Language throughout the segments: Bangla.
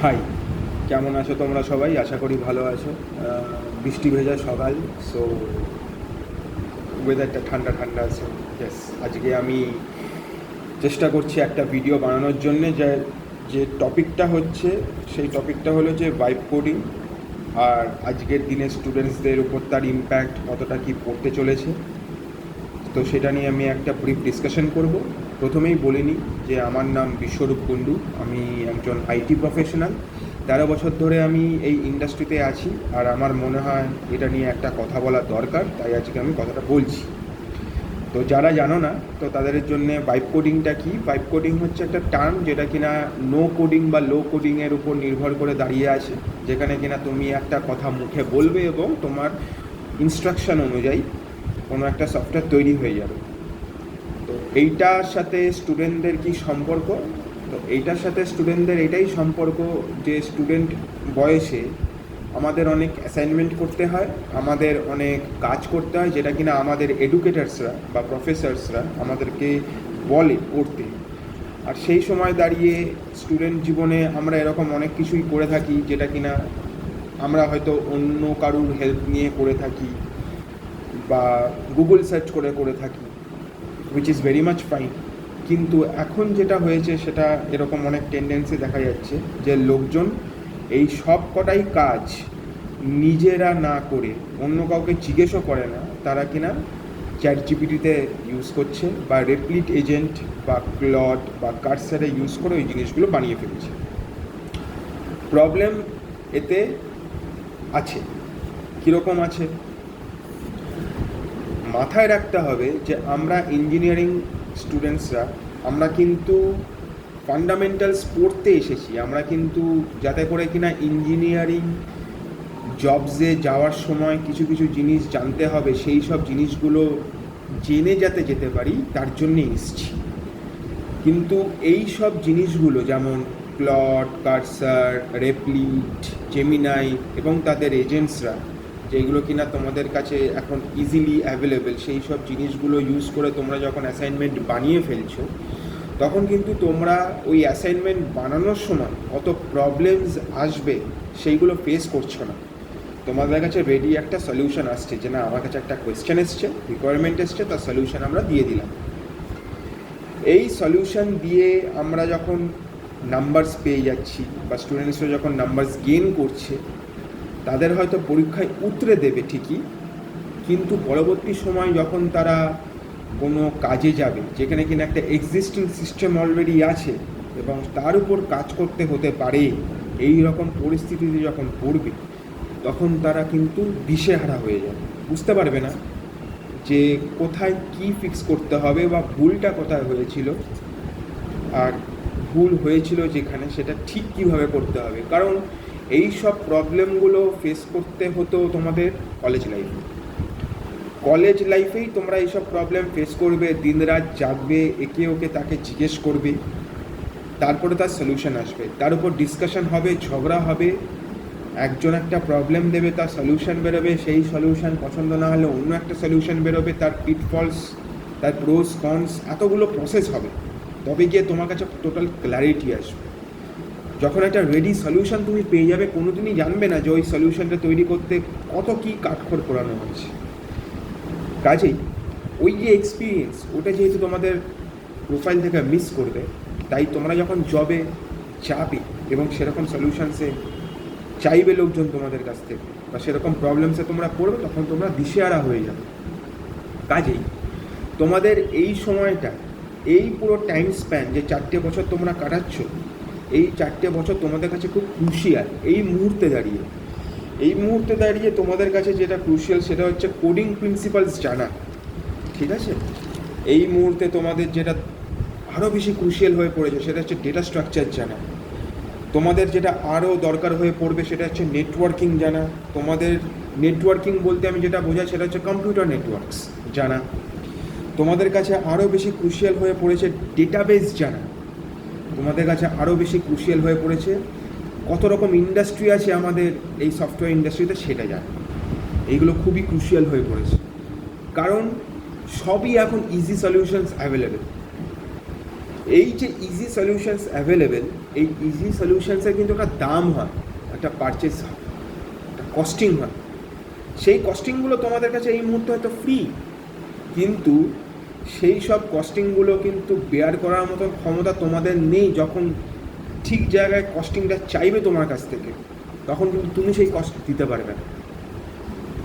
হাই, কেমন আছো তোমরা সবাই? আশা করি ভালো আছো। বৃষ্টি ভেজা সকাল, সো ওয়েদারটা ঠান্ডা ঠান্ডা আছে। ইয়েস, আজকে আমি চেষ্টা করছি একটা ভিডিও বানানোর জন্যে, যে টপিকটা হচ্ছে, সেই টপিকটা হলো যে ভাইব কোডিং, আর আজকের দিনে স্টুডেন্টসদের উপর তার ইম্প্যাক্ট কতটা কী পড়তে চলেছে। তো সেটা নিয়ে আমি একটা ব্রিফ ডিসকাশন করব। প্রথমেই বলিনি যে আমার নাম বিশ্বরূপ কুণ্ডু, আমি একজন আইটি প্রফেশনাল। 13 বছর ধরে আমি এই ইন্ডাস্ট্রিতে আছি, আর আমার মনে হয় এটা নিয়ে একটা কথা বলা দরকার, তাই আজকে আমি কথাটা বলছি। তো যারা জানো না, তো তাদের জন্য ভাইব কোডিংটা কি? ভাইব কোডিং হচ্ছে একটা টার্ম যেটা কিনা নো কোডিং বা লো কোডিংয়ের উপর নির্ভর করে দাঁড়িয়ে আছে, যেখানে কিনা তুমি একটা কথা মুখে বলবে এবং তোমার ইনস্ট্রাকশন অনুযায়ী কোনো একটা সফটওয়্যার তৈরি হয়ে যাবে। তো এইটার সাথে স্টুডেন্টদের কি সম্পর্ক? তো এইটার সাথে স্টুডেন্টদের এটাই সম্পর্ক যে স্টুডেন্ট বয়সে আমাদের অনেক অ্যাসাইনমেন্ট করতে হয়, আমাদের অনেক কাজ করতে হয়, যেটা কিনা আমাদের এডুকেটার্সরা বা প্রফেসরসরা আমাদেরকে বলে করতে। আর সেই সময় দাঁড়িয়ে স্টুডেন্ট জীবনে আমরা এরকম অনেক কিছুই করে থাকি, যেটা কিনা আমরা হয়তো অন্য কারুর হেল্প নিয়ে করে থাকি বা গুগল সার্চ করে করে থাকি, which is very much fine. কিন্তু এখন যেটা হয়েছে সেটা এরকম অনেক টেন্ডেন্সি দেখা যাচ্ছে যে লোকজন এই সব কটাই কাজ নিজেরা না করে অন্য কাউকে জিজ্ঞেসও করে না, তারা কিনা চ্যাট জিপিটিতে ইউজ করছে বা রেপ্লিট এজেন্ট বা ক্লড বা কার্সারে ইউজ করে ওই জিনিসগুলো বানিয়ে ফেলছে। প্রবলেম এতে আছে, কীরকম আছে? মাথায় রাখতে হবে যে আমরা ইঞ্জিনিয়ারিং স্টুডেন্টসরা, আমরা কিন্তু ফান্ডামেন্টালস পড়তে এসেছি। আমরা কিন্তু যাতে করে কিনা ইঞ্জিনিয়ারিং জবসে যাওয়ার সময় কিছু কিছু জিনিস জানতে হবে, সেই সব জিনিসগুলো জেনে যাতে যেতে পারি তার জন্যে এসেছি। কিন্তু এই সব জিনিসগুলো যেমন ক্লড, কার্সার, রেপ্লিট, জেমিনাই এবং তাদের এজেন্টসরা, যেগুলো কিনা তোমাদের কাছে এখন ইজিলি অ্যাভেলেবেল, সেই সব জিনিসগুলো ইউজ করে তোমরা যখন অ্যাসাইনমেন্ট বানিয়ে ফেলছো, তখন কিন্তু তোমরা ওই অ্যাসাইনমেন্ট বানানোর সময় কত প্রবলেমস আসবে সেইগুলো ফেস করছো না। তোমাদের কাছে রেডি একটা সলিউশন আসছে, যে না আমার কাছে একটা কোয়েশ্চেন এসছে, রিকোয়ারমেন্ট এসছে, তার সলিউশন আমরা দিয়ে দিলাম। এই সলিউশন দিয়ে আমরা যখন নাম্বারস পেয়ে যাচ্ছি বা স্টুডেন্টসরা যখন নাম্বারস গেইন করছে, তাদের হয়তো পরীক্ষায় উতরে দেবে ঠিকই, কিন্তু পরবর্তী সময় যখন তারা কোনো কাজে যাবে যেখানে কিনা একটা এক্সিস্টিং সিস্টেম অলরেডি আছে এবং তার উপর কাজ করতে হতে পারে, এই রকম পরিস্থিতিতে যখন পড়বে, তখন তারা কিন্তু দিশেহারা হয়ে যাবে, বুঝতে পারবে না যে কোথায় কি ফিক্স করতে হবে বা ভুলটা কোথায় হয়েছিল, আর ভুল হয়েছিল যেখানে সেটা ঠিক কীভাবে করতে হবে। কারণ এই সব প্রবলেমগুলো ফেস করতে হতো তোমাদের কলেজ লাইফেই তোমরা এইসব প্রবলেম ফেস করবে, দিনরাত জাগবে, একে ওকে তাকে জিজ্ঞেস করবে, তারপরে তার সলিউশন আসবে, তার উপর ডিসকাশন হবে, ঝগড়া হবে, একজন একটা প্রবলেম দেবে, তার সলিউশন বেরোবে, সেই সলিউশন পছন্দ না হলে অন্য একটা সলিউশন বেরোবে, তার পিটফলস, তার প্রোস কনস, এতগুলো প্রসেস হবে, তবে গিয়ে তোমার কাছে টোটাল ক্ল্যারিটি আসবে। যখন একটা রেডি সলিউশন তুমি পেয়ে যাবে, কোনো দিনই জানবে না যে ওই সলিউশনটা তৈরি করতে কত কী কাঠখড় পোড়ানো হয়েছে। কাজেই ওই যে এক্সপিরিয়েন্স, ওটা যেহেতু তোমাদের প্রোফাইল থেকে মিস করবে, তাই তোমরা যখন জবে যাবে এবং সেরকম সলিউশনসে চাইবে লোকজন তোমাদের কাছ থেকে, বা সেরকম প্রবলেমসে তোমরা পড়বে, তখন তোমরা দিশেহারা হয়ে যাবে। কাজেই তোমাদের এই সময়টা, এই পুরো টাইম স্প্যান যে 4টে বছর তোমরা কাটাচ্ছ, এই 4টে বছর তোমাদের কাছে খুব ক্রুশিয়াল। এই মুহূর্তে দাঁড়িয়ে তোমাদের কাছে যেটা ক্রুশিয়াল সেটা হচ্ছে কোডিং প্রিন্সিপালস জানা, ঠিক আছে? এই মুহূর্তে তোমাদের যেটা আরও বেশি ক্রুশিয়াল হয়ে পড়েছে সেটা হচ্ছে ডেটা স্ট্রাকচার জানা। তোমাদের যেটা আরও দরকার হয়ে পড়বে সেটা হচ্ছে নেটওয়ার্কিং জানা। তোমাদের নেটওয়ার্কিং বলতে আমি যেটা বোঝাই সেটা হচ্ছে কম্পিউটার নেটওয়ার্কস জানা। তোমাদের কাছে আরও বেশি ক্রুশিয়াল হয়ে পড়েছে ডেটাবেস জানা। তোমাদের কাছে আরও বেশি ক্রুশিয়াল হয়ে পড়েছে কত রকম ইন্ডাস্ট্রি আছে আমাদের এই সফটওয়্যার ইন্ডাস্ট্রিতে, সেটা জানা। এইগুলো খুবই ক্রুশিয়াল হয়ে পড়েছে, কারণ সবই এখন ইজি সলিউশনস অ্যাভেলেবেল। এই যে ইজি সলিউশনস অ্যাভেলেবেল, এই ইজি সলিউশনসের কিন্তু একটা দাম হয়, একটা পারচেস হয়, একটা কস্টিং হয়। সেই কস্টিংগুলো তোমাদের কাছে এই মুহূর্তে হয়তো ফ্রি, কিন্তু সেই সব কস্টিংগুলো কিন্তু বেয়ার করার মতন ক্ষমতা তোমাদের নেই। যখন ঠিক জায়গায় কস্টিংটা চাইবে তোমার কাছ থেকে, তখন কিন্তু তুমি সেই কস্ট দিতে পারবে না।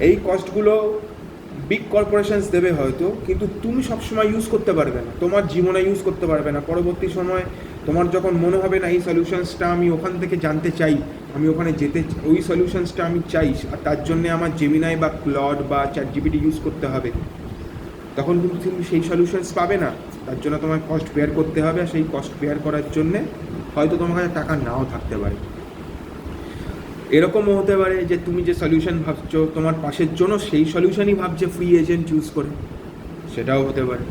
এই কস্টগুলো বিগ কর্পোরেশনস দেবে হয়তো, কিন্তু তুমি সবসময় ইউজ করতে পারবে না, তোমার জীবনে ইউজ করতে পারবে না। পরবর্তী সময় তোমার যখন মনে হবে না এই সলিউশনসটা আমি ওখান থেকে জানতে চাই, আমি ওখানে যেতে, ওই সলিউশনসটা আমি চাই, আর তার জন্যে আমার জেমিনাই বা ক্লড বা চ্যাটজিপিটি ইউজ করতে হবে, তখন কিন্তু তুমি সেই সলিউশনস পাবে না। তার জন্য তোমার কস্ট বেয়ার করতে হবে, আর সেই কস্ট বেয়ার করার জন্যে হয়তো তোমার কাছে টাকা নাও থাকতে পারে। এরকমও হতে পারে যে তুমি যে সলিউশন ভাবছো, তোমার পাশের জন্য সেই সলিউশনই ভাবছে ফ্রি এজেন্ট চুজ করে, সেটাও হতে পারে।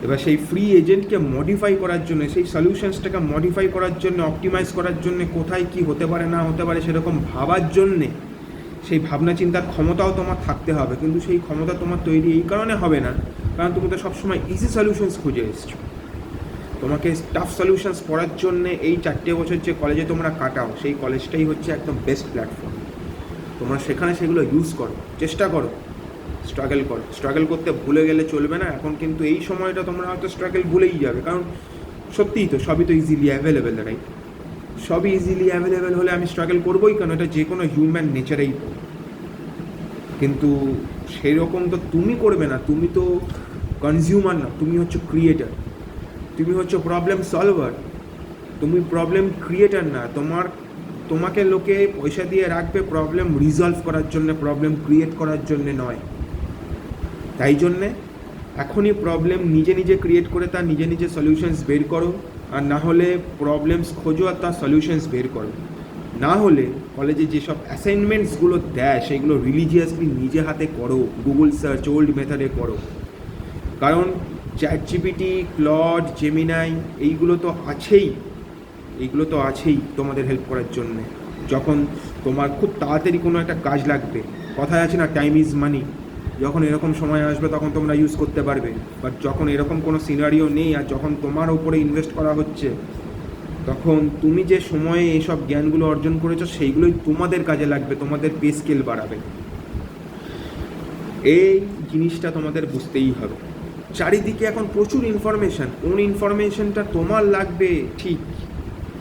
এবার সেই ফ্রি এজেন্টকে মডিফাই করার জন্য, সেই সলিউশনসটাকে মডিফাই করার জন্য, অপটিমাইজ করার জন্য, কোথায় কি হতে পারে না হতে পারে সেরকম ভাবার জন্যে সেই ভাবনা চিন্তার ক্ষমতাও তোমার থাকতে হবে। কিন্তু সেই ক্ষমতা তোমার তৈরি এই কারণে হবে না, কারণ তুমি তো সবসময় ইজি সলিউশনস খুঁজে এসছো। তোমাকে টাফ সলিউশনস পড়ার জন্যে এই 4টে বছর যে কলেজে তোমরা কাটাও, সেই কলেজটাই হচ্ছে একদম বেস্ট প্ল্যাটফর্ম। তোমরা সেখানে সেগুলো ইউজ করো, চেষ্টা করো, স্ট্রাগল করো। স্ট্রাগল করতে ভুলে গেলে চলবে না। এখন কিন্তু এই সময়টা তোমরা হয়তো স্ট্রাগল ভুলেই যাবে, কারণ সত্যিই তো সবই তো ইজিলি অ্যাভেলেবেল, রাইট? সবই ইজিলি অ্যাভেলেবেল হলে আমি স্ট্রাগল করবোই কেন? এটা যে কোনো হিউম্যান নেচারেই। কিন্তু সেই রকম তো তুমি করবে না। তুমি তো কনজিউমার না, তুমি হচ্ছে ক্রিয়েটার, তুমি হচ্ছে প্রবলেম সলভার, তুমি প্রবলেম ক্রিয়েটার না। তোমাকে লোকে পয়সা দিয়ে রাখবে প্রবলেম রিজলভ করার জন্য, প্রবলেম ক্রিয়েট করার জন্যে নয়। তাই জন্যে এখনই প্রবলেম নিজে নিজে ক্রিয়েট করে তার নিজে নিজে সলিউশনস বের করো, আর না হলে প্রবলেমস খোঁজো আর তার সলিউশনস বের করো। না হলে কলেজে যেসব অ্যাসাইনমেন্টসগুলো দেয় সেগুলো রিলিজিয়াসলি নিজে হাতে করো, গুগল সার্চ, ওল্ড মেথডে করো। কারণ চ্যাটজিপিটি, ক্লড, জেমিনাই এইগুলো তো আছেই তোমাদের হেল্প করার জন্যে। যখন তোমার খুব তাড়াতাড়ি কোনো একটা কাজ লাগবে, কথায় আছে না, টাইম ইজ মানি, যখন এরকম সময় আসবে তখন তোমরা ইউজ করতে পারবে। বাট যখন এরকম কোনো সিনারিও নেই, আর যখন তোমার উপরে ইনভেস্ট করা হচ্ছে, তখন তুমি যে সময়ে এইসব জ্ঞানগুলো অর্জন করেছো সেইগুলোই তোমাদের কাজে লাগবে, তোমাদের পে স্কেল বাড়াবে। এই জিনিসটা তোমাদের বুঝতেই হবে। চারিদিকে এখন প্রচুর ইনফরমেশান, কোন ইনফরমেশনটা তোমার লাগবে ঠিক,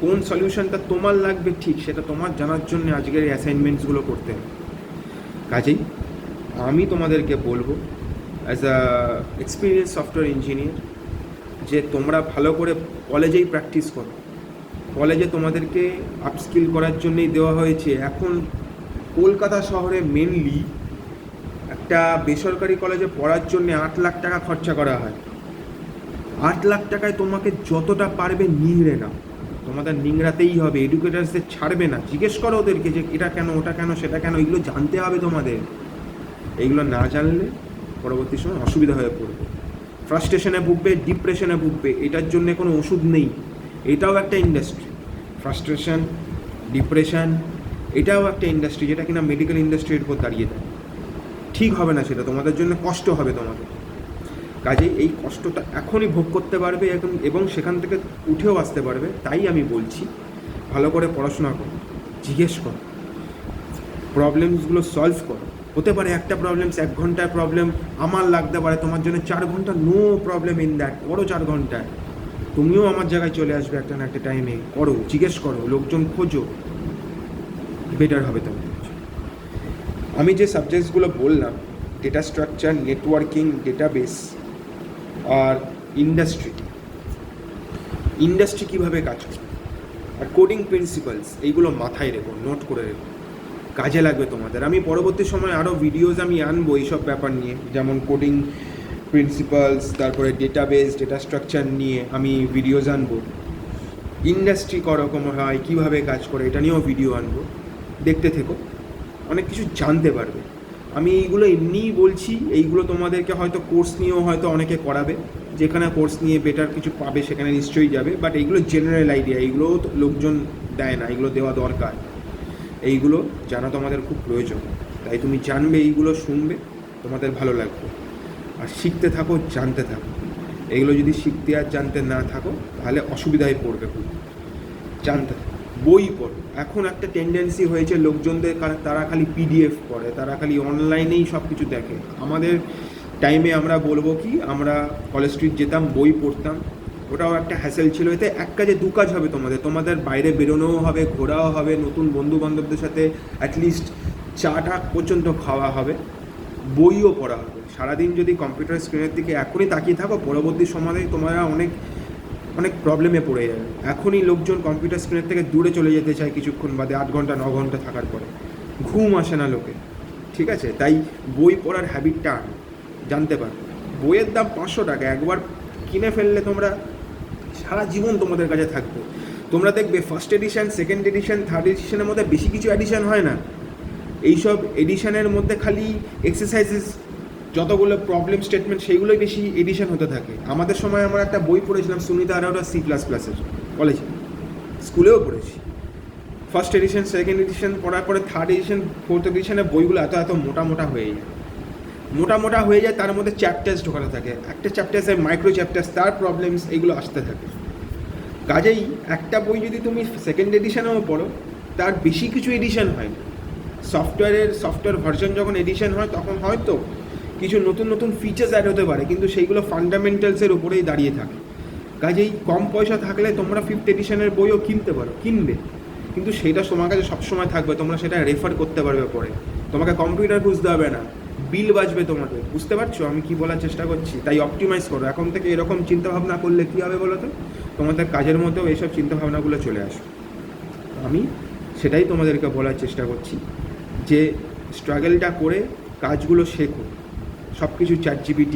কোন সলিউশনটা তোমার লাগবে ঠিক, সেটা তোমার জানার জন্য আজকের এই অ্যাসাইনমেন্টসগুলো করতে হবে। কাজেই আমি তোমাদেরকে বলবো as a experience software engineer, যে তোমরা ভালো করে কলেজেই প্র্যাকটিস করো। কলেজে তোমাদেরকে আপস্কিল করার জন্যই দেওয়া হয়েছে। এখন কলকাতা শহরে মেনলি একটা বেসরকারি কলেজে পড়ার জন্যে 8 লাখ টাকা খরচা করা হয়। 8 লাখ টাকায় তোমাকে যতটা পারবে নিংড়ে নাও, তোমাদের নিংড়াতেই হবে। এডুকেটার্সদের ছাড়বে না, জিজ্ঞেস করো ওদেরকে যে এটা কেন, ওটা কেন, সেটা কেন, এগুলো জানতে হবে তোমাদের। এইগুলো না জানলে পরবর্তী সময় অসুবিধা হয়ে পড়বে, ফ্রাস্ট্রেশনে ভুগবে, ডিপ্রেশনে ভুগবে। এটার জন্য কোনো ওষুধ নেই। এটাও একটা ইন্ডাস্ট্রি, ফ্রাস্ট্রেশন, ডিপ্রেশন, এটাও একটা ইন্ডাস্ট্রি, যেটা কিনা মেডিকেল ইন্ডাস্ট্রির উপর দাঁড়িয়ে দেয়। ঠিক হবে না সেটা, তোমাদের জন্য কষ্ট হবে তোমাদের। কাজেই এই কষ্টটা এখনই ভোগ করতে পারবে এবং সেখান থেকে উঠেও আসতে পারবে। তাই আমি বলছি, ভালো করে পড়াশোনা করো, জিজ্ঞেস করো, প্রবলেমসগুলো সলভ করো। হতে পারে একটা প্রবলেমস 1 ঘন্টায় প্রবলেম আমার লাগতে পারে, তোমার জন্য 4 ঘন্টা, নো প্রবলেম ইন দ্যাট। করো 4 ঘন্টায়, তুমিও আমার জায়গায় চলে আসবে একটা না একটা টাইমে। করো, জিজ্ঞেস করো, লোকজন খোঁজো, বেটার হবে তোমার। আমি যে সাবজেক্টসগুলো বললাম, ডেটা স্ট্রাকচার, নেটওয়ার্কিং, ডেটাবেস আর ইন্ডাস্ট্রি কীভাবে কাজ করে, আর কোডিং প্রিন্সিপালস, এইগুলো মাথায় রেখো, নোট করে রেখো, কাজে লাগবে তোমাদের। আমি পরবর্তী সময় আরও ভিডিওস আমি আনবো এইসব ব্যাপার নিয়ে, যেমন কোডিং প্রিন্সিপালস, তারপরে ডেটাবেস, ডেটা স্ট্রাকচার নিয়ে আমি ভিডিওস আনবো। ইন্ডাস্ট্রি কীরকম হয়, কীভাবে কাজ করে, এটা নিয়েও ভিডিও আনবো। দেখতে থেকো, অনেক কিছু জানতে পারবে। আমি এইগুলো এমনিই বলছি, এইগুলো তোমাদেরকে হয়তো কোর্স নিয়েও হয়তো অনেকে করাবে, যেখানে কোর্স নিয়ে বেটার কিছু পাবে সেখানে নিশ্চয়ই যাবে। বাট এইগুলো জেনারেল আইডিয়া, এইগুলোও তো লোকজন দেয় না, এগুলো দেওয়া দরকার। এইগুলো জানা তোমাদের খুব প্রয়োজন। তাই তুমি জানবে, এইগুলো শুনবে, তোমাদের ভালো লাগবে। আর শিখতে থাকো, জানতে থাকো। এগুলো যদি শিখতে আর জানতে না থাকো তাহলে অসুবিধায় পড়বে খুব। জানতে বই পড়ো। এখন একটা টেন্ডেন্সি হয়েছে লোকজনদের, তারা খালি পিডিএফ পড়ে, তারা খালি অনলাইনেই সব কিছু দেখে। আমাদের টাইমে আমরা বলবো কি, আমরা কলেজ স্ট্রিট যেতাম, বই পড়তাম, ওটাও একটা হ্যাসেল ছিল। এতে এক কাজে দু কাজ হবে, তোমাদের বাইরে বেরোনোও হবে, ঘোরাও হবে, নতুন বন্ধু বান্ধবদের সাথে অ্যাটলিস্ট চাটা পর্যন্ত খাওয়া হবে, বইও পড়া হবে। সারাদিন যদি কম্পিউটার স্ক্রিনের দিকে এখনই তাকিয়ে থাকো, পরবর্তী সময়ে তোমরা অনেক অনেক প্রবলেমে পড়ে যাবে। এখনই লোকজন কম্পিউটার স্ক্রিনের থেকে দূরে চলে যেতে চায় কিছুক্ষণ বাদে, 8 ঘন্টা 9 ঘন্টা থাকার পরে ঘুম আসে না লোকে, ঠিক আছে? তাই বই পড়ার হ্যাবিটটা আনো, জানতে পারো। বইয়ের দাম 500 টাকা, একবার কিনে ফেললে তোমরা সারা জীবন তোমাদের কাছে থাকবে। তোমরা দেখবে first edition, second edition, third এডিশনের মধ্যে বেশি কিছু এডিশন হয় না। এইসব এডিশনের মধ্যে খালি এক্সারসাইজেস, যতগুলো প্রবলেম স্টেটমেন্ট, সেইগুলোই বেশি এডিশন হতে থাকে। আমাদের সময় আমরা একটা বই পড়েছিলাম সুনিতা আরোরা C++-এর, কলেজে, স্কুলেও পড়েছি। ফার্স্ট এডিশন, সেকেন্ড এডিশন পড়ার পরে থার্ড এডিশন, ফোর্থ এডিশনের বইগুলো এত এত মোটা মোটা হয়ে যায়, তার মধ্যে চ্যাপ্টার্স ঢোকানো থাকে, একটা চ্যাপ্টার্সের মাইক্রো চ্যাপ্টার্স, তার প্রবলেমস, এইগুলো আসতে থাকে। কাজেই একটা বই যদি তুমি সেকেন্ড এডিশনেও পড়ো, তার বেশি কিছু এডিশন হয় না। সফটওয়্যার ভার্সন যখন এডিশন হয়, তখন হয়তো কিছু নতুন নতুন ফিচার্স অ্যাড হতে পারে, কিন্তু সেইগুলো ফান্ডামেন্টালসের উপরেই দাঁড়িয়ে থাকে। কাজেই কম পয়সা থাকলে তোমরা ফিফথ এডিশনের বইও কিনবে, কিন্তু সেইটা তোমার কাছে সবসময় থাকবে, তোমরা সেটা রেফার করতে পারবে পরে। তোমাকে কম্পিউটার বুঝতে হবে না, বিল বাঁচবে তোমাদের। বুঝতে পারছো আমি কি বলার চেষ্টা করছি? তাই অপটিমাইজ করো। এখন থেকে এরকম চিন্তাভাবনা করলে কী হবে বলো তো? তোমাদের কাজের মধ্যেও এইসব চিন্তাভাবনাগুলো চলে আসবে। আমি সেটাই তোমাদেরকে বলার চেষ্টা করছি, যে স্ট্রাগলটা করে কাজগুলো শেখো। সব কিছু ChatGPT,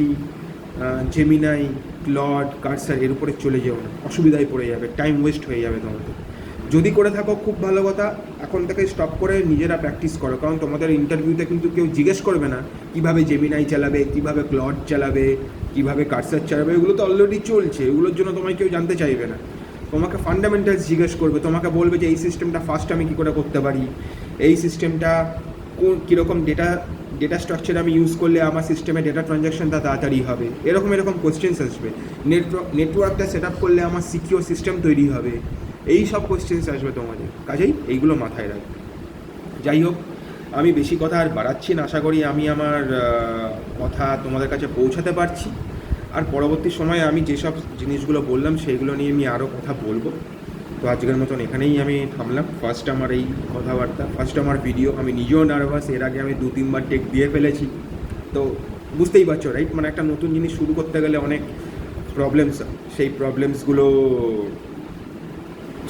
জেমিনাই, ক্লড, কার্সার এর উপরে চলে যেও না, অসুবিধায় পড়ে যাবে, টাইম ওয়েস্ট হয়ে যাবে তোমাদের। যদি করে থাকো খুব ভালো কথা, এখন থেকে স্টপ করে নিজেরা প্র্যাকটিস করো। কারণ তোমাদের ইন্টারভিউতে কিন্তু কেউ জিজ্ঞেস করবে না কীভাবে জেমিনাই চালাবে, কীভাবে ক্লড চালাবে, কীভাবে কার্সার চালাবে, এগুলো তো অলরেডি চলছে, এগুলোর জন্য তোমায় কেউ জানতে চাইবে না। তোমাকে ফান্ডামেন্টালস জিজ্ঞেস করবে, তোমাকে বলবে যে এই সিস্টেমটা ফার্স্ট আমি কী করে করতে পারি, এই সিস্টেমটা কীরকম ডেটা স্ট্রাকচার আমি ইউজ করলে আমার সিস্টেমে ডেটা ট্রানজ্যাকশনটা তাড়াতাড়ি হবে, এরকম কোয়েশ্চেন্স আসবে। নেটওয়ার্কটা সেট আপ করলে আমার সিকিউর সিস্টেম তৈরি হবে, এই সব কোয়েশ্চেন্স আসবে তোমাদের। কাজেই এইগুলো মাথায় রাখবে। যাই হোক, আমি বেশি কথা আর বাড়াচ্ছি না। আশা করি আমি আমার কথা তোমাদের কাছে পৌঁছাতে পারছি। আর পরবর্তী সময়ে আমি যেসব জিনিসগুলো বললাম সেইগুলো নিয়ে আমি আরও কথা বলবো। তো আজকের মতন এখানেই আমি থামলাম। ফার্স্ট আমার এই কথাবার্তা, ফার্স্ট আমার ভিডিও। আমি নিজেও নার্ভাস, এর আগে আমি 2-3 বার টেক দিয়ে ফেলেছি। তো বুঝতেই পারছো, রাইট? মানে একটা নতুন জিনিস শুরু করতে গেলে অনেক প্রবলেমস, সেই প্রবলেমসগুলো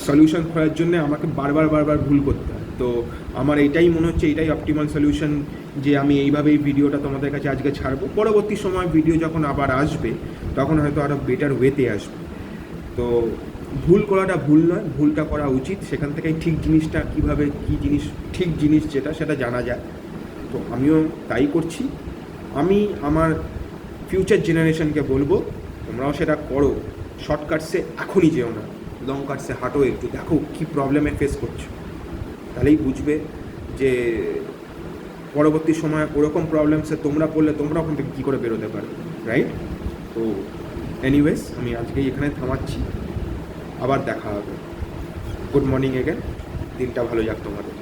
সলিউশন করার জন্য আমাকে বারবার ভুল করতে হয়। তো আমার এইটাই মনে হচ্ছে, এইটাই অপটিমাল সলিউশন, যে আমি এইভাবেই ভিডিওটা তোমাদের কাছে আজকে ছাড়বো। পরবর্তী সময় ভিডিও যখন আবার আসবে, তখন হয়তো আরও বেটার ওয়েতে আসবে। তো ভুল করাটা ভুল নয়, ভুলটা করা উচিত। সেখান থেকেই ঠিক জিনিসটা কীভাবে, কী জিনিস ঠিক জিনিস যেটা, সেটা জানা যায়। তো আমিও তাই করছি। আমি আমার ফিউচার জেনারেশনকে বলবো, তোমরাও সেটা করো। শর্টকাটসে এখনই যেও না, লং কাটসে হাঁটো, একটু দেখো কী প্রবলেমে ফেস করছো, তাহলেই বুঝবে যে পরবর্তী সময় ওরকম প্রবলেমসে তোমরা পড়লে তোমরা ওখান থেকে কী করে বেরোতে পারবে, রাইট? তো এনিওয়েজ, আমি আজকেই এখানে থামাচ্ছি, আবার দেখা হবে। গুড মর্নিং এগেন, দিনটা ভালো যাক তোমাদের।